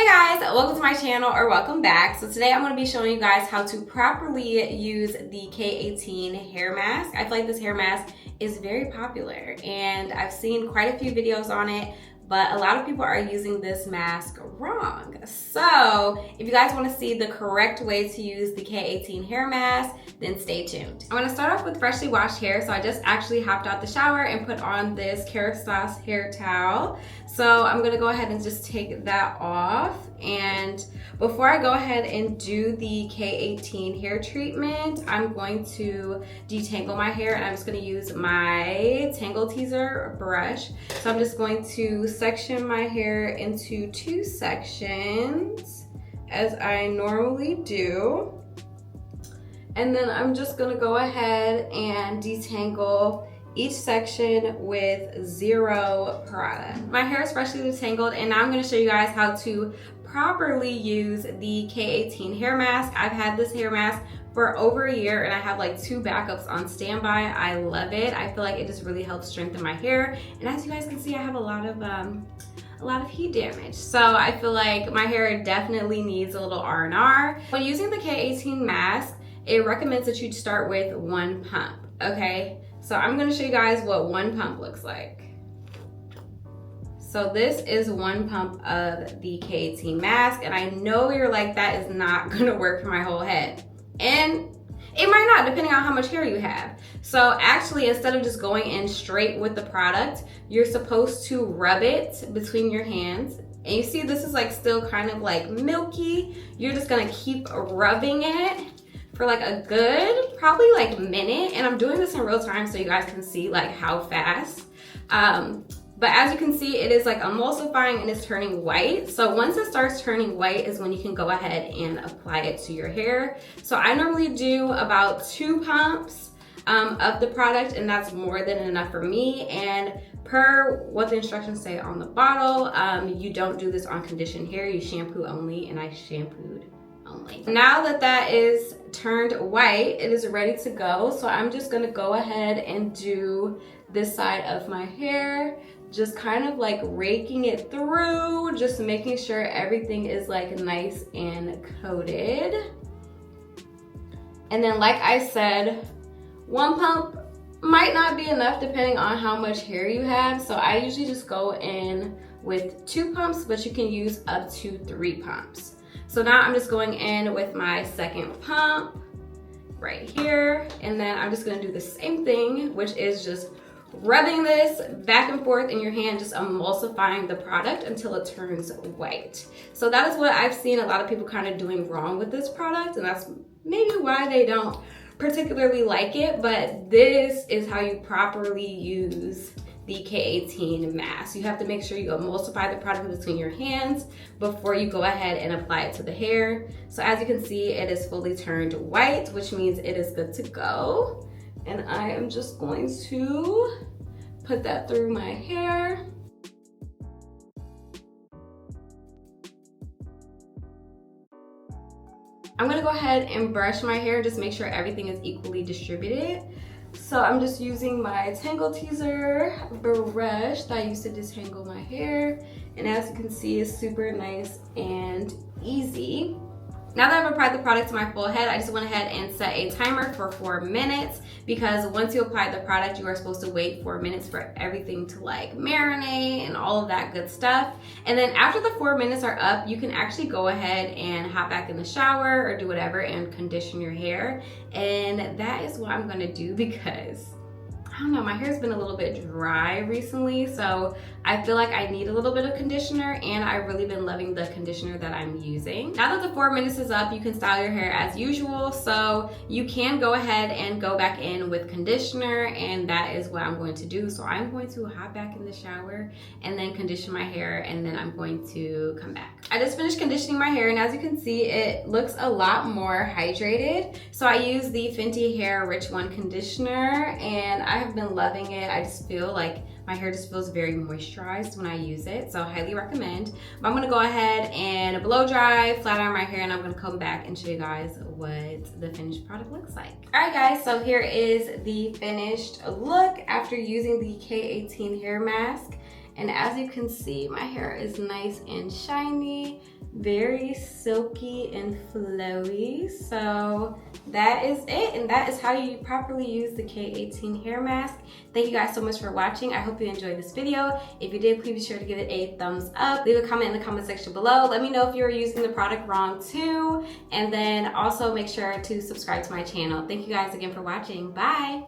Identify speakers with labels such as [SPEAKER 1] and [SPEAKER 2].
[SPEAKER 1] Hey guys, welcome to my channel, or welcome back. So today I'm going to be showing you guys how to properly use the K18 hair mask. I feel like this hair mask is very popular and I've seen quite a few videos on it, but a lot of people are using this mask wrong. So if you guys want to see the correct way to use the K18 hair mask, then stay tuned. I'm going to start off with freshly washed hair. So I just actually hopped out the shower and put on this carrot sauce hair towel. So I'm gonna go ahead and just take that off. And before I go ahead and do the K18 hair treatment, I'm going to detangle my hair, and I'm just gonna use my Tangle Teaser brush. So I'm just going to section my hair into 2 sections as I normally do. And then I'm just gonna go ahead and detangle each section with 0 product. My hair is freshly detangled, and now I'm gonna show you guys how to properly use the K18 hair mask. I've had this hair mask for over a year, and I have like 2 backups on standby. I love it. I feel like it just really helps strengthen my hair. And as you guys can see, I have a lot of heat damage. So I feel like my hair definitely needs a little R&R. When using the K18 mask, it recommends that you start with 1 pump, okay? So I'm gonna show you guys what 1 pump looks like. So this is 1 pump of the K18 mask, and I know you're like, that is not gonna work for my whole head. And it might not, depending on how much hair you have. So actually, instead of just going in straight with the product, you're supposed to rub it between your hands. And you see this is like still kind of like milky. You're just gonna keep rubbing it for like a good, probably like minute. And I'm doing this in real time so you guys can see like how fast. But as you can see, it is like emulsifying and it's turning white. So once it starts turning white is when you can go ahead and apply it to your hair. So I normally do about 2 pumps of the product, and that's more than enough for me. And per what the instructions say on the bottle, you don't do this on conditioned hair, you shampoo only, and I shampooed only. Now that that is turned white, it is ready to go. So I'm just gonna go ahead and do this side of my hair, just kind of like raking it through, just making sure everything is like nice and coated. And then like I said, 1 pump might not be enough depending on how much hair you have. So I usually just go in with 2 pumps, but you can use up to 3 pumps. So now I'm just going in with my 2nd pump right here. And then I'm just gonna do the same thing, which is just rubbing this back and forth in your hand, just emulsifying the product until it turns white. So that is what I've seen a lot of people kind of doing wrong with this product, and that's maybe why they don't particularly like it. But this is how you properly use the K18 mask. You have to make sure you emulsify the product between your hands before you go ahead and apply it to the hair. So as you can see, it is fully turned white, which means it is good to go. And I am just going to put that through my hair. I'm gonna go ahead and brush my hair, just make sure everything is equally distributed. So I'm just using my Tangle Teaser brush that I used to detangle my hair. And as you can see, it's super nice and easy. Now that I've applied the product to my full head, I just went ahead and set a timer for 4 minutes, because once you apply the product, you are supposed to wait 4 minutes for everything to like marinate and all of that good stuff. And then after the 4 minutes are up, you can actually go ahead and hop back in the shower or do whatever and condition your hair. And that is what I'm gonna do, because I don't know, my hair's been a little bit dry recently, so I feel like I need a little bit of conditioner, and I've really been loving the conditioner that I'm using. Now that the 4 minutes is up, you can style your hair as usual, so you can go ahead and go back in with conditioner, and that is what I'm going to do. So I'm going to hop back in the shower and then condition my hair, and then I'm going to come back. I just finished conditioning my hair, and as you can see, it looks a lot more hydrated. So I use the Fenty Hair Rich One conditioner, and I have been loving it. I just feel like my hair just feels very moisturized when I use it, so I highly recommend. But I'm gonna go ahead and blow dry, flat iron my hair, and I'm gonna come back and show you guys what the finished product looks like. All right guys, so here is the finished look after using the K18 hair mask. And as you can see, my hair is nice and shiny, very silky and flowy. So that is it, and that is how you properly use the K18 hair mask. Thank you guys so much for watching. I hope you enjoyed this video. If you did, please be sure to give it a thumbs up. Leave a comment in the comment section below. Let me know if you're using the product wrong too. And then also make sure to subscribe to my channel. Thank you guys again for watching. Bye.